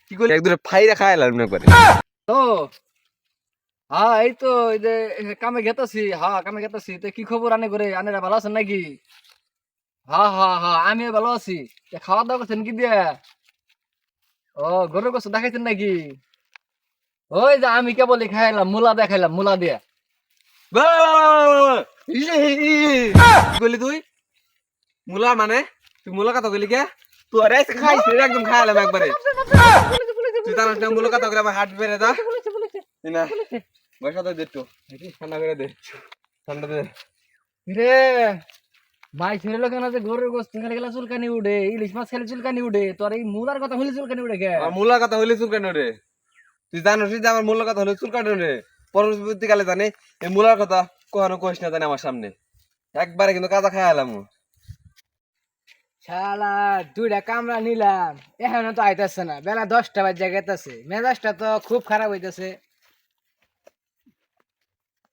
কি করে এক দূরে ফাইরা খাইলাম না করে তো হ্যাঁ এই তো এই যে কামে গেতাছি, হ্যাঁ কামে গেতাছি। তো কি খবর আনে করে, আনেরা ভালো আছেন নাকি? হ্যাঁ হ্যাঁ হ্যাঁ আমিও ভালো আছি। খাওয়া দাওয়া করছেন কি দিয়া? ও গরুর গোশত দেখাইছেন নাকি? ওই যে আমি কেবলই খাইলাম, মুলা দেখাইলাম, মুলা দিয়া। কি করলি তুই? মুলা মানে তুই মুলা কথা কইলি কে? তুই আরে খাইছিস একদম খাইলাম একবারে। তুই জানিস না মুলা কথা কইলে আমার হার্ট বেড়ে যা না। বয়সা তো দে একটু ঠান্ডা করে দে, ঠান্ডা দে রে মাই ছেড়ে লোক না যে গরুর গোশত খেলে গেলে চুলকানি উঠে, ইলিশ মাছ খেলে চুলকানি উঠে, তোর এই মুলার কথা হলে চুলকানি উঠে কে? আমার মুলা কথা হইলে চুলকানো রে। তুই জানিস যে আমার মুলার কথা হলে চুলকানো রে। পরবর্তীকালে জানি এই মুলার কথা কখনো কইস না জানি আমার সামনে। একবারে কিন্তু কাজা খাইলাম। শালা দুইটা কামরা নিলাম, এখনো তো আইতাছে না। বেলা 10টা বাজে গেতাছে, মেজাজটা তো খুব খারাপ হইতাছে।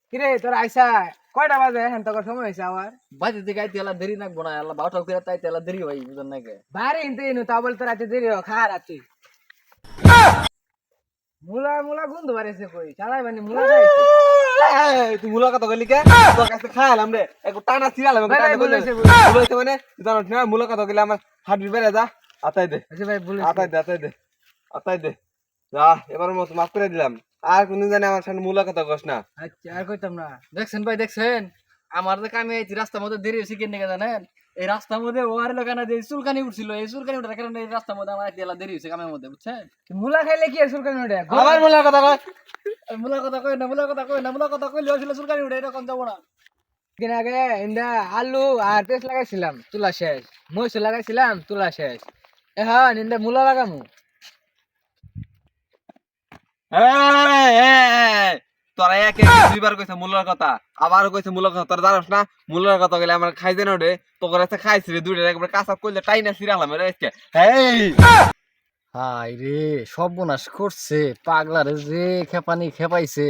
কিরে তোর আইসা কয়টা বাজে? এখন তো সময় হয়েছে আমার বাজে দিকে আইতে এলা দেরি নাকবো না? আল্লাহ 12টা করে তাইতে এলা দেরি হয় বুঝুন নাকি? বাড়ি ইনতে ইনু তা বলতে রাতে দেরি হয়, খা রাতে মুলা মুলা গন্ধ বাড়িছে কই চালাই মানে মুলা যাইছে। তুই মুলার কথা কইলি কে? তোর কাছে খাইলাম রে। একটু টানা ছিড়ালাম, একটু টানা কইলে বলেছে মানে তুই জানিস না মুলার কথা কইলে আমার হার্ট বেড়ে যা। আতাই দে, আচ্ছা ভাই বলে আতাই দে, আতাই দে, আতাই দে। যা এবারের মতো মাফ করে দিলাম। আর কোনদিন জানি আমার সামনে মুলার কথা কস না। আচ্ছা আর কইতাম না। দেখছেন ভাই দেখছেন, আমার যে কামে এই রাস্তার মধ্যে দেরি হয়েছে কেন জানেন? এই রাস্তার মধ্যে ওয়ার লোকানা যে চুলকানি উঠছিল, এই চুলকানি উঠার কারণে এই রাস্তার মধ্যে আমার একলা দেরি হয়েছে কামের মধ্যে, বুঝছেন? মুলা খাইলে কি আর চুলকানি উঠে? আবার মুলার কথা কয়। মুলার কথা কই না, মুলার কথা কই না, মুলার কথা কইলে আসলে চুলকানি উঠে, এরকম যাবো না। দিন আগে ইন্দা আলু আর পেঁয়াজ লাগাইছিলাম, তুলা শেষ। মরিচ লাগাইছিলাম, তুলা শেষ। এখন ইন্দা মুলা লাগামু। তোরা একে দুইবার কইছে মুলার কথা, আবারও কইছে মুলার কথা। তোরা জানোস না মুলার কথা কইলে আমার খাইতে না রে। তোর কাছে খাইছি রে দুইটা একবার কাঁচা কইলে টাইনা ছিড়ালাম রে আজকে। এই হাই রে সর্বনাশ করছে, পাগলারে যে খেপানি খেপাইছে।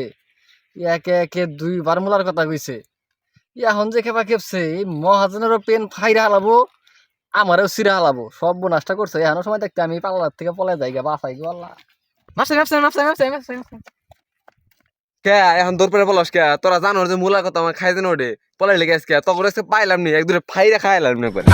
একে একে দুইবার মুলার কথা কইছে। এখন যে খেপা খেপছে, এই মহাজনেরও পেন ফাইরা হালাবো, আমারও সিরা হালাবো। সর্বনাশটা করছে। এখনো সময় দেখতে আমি পাগলার থেকে পলাই যাই গা, বাসাই গো আল্লাহ। মাপসাই মাপসাই মাপসাই মাপসাই মাপসাই মাপসাই। কে এখন দৌড় পরে বলস কে? তোরা জানোর যে মুলার কথা আমার খাইতে না রে। পলাই লেগে আজকে তোর কাছে পাইলাম নি, এক দূরে ফাইরা খাইলাম না করে।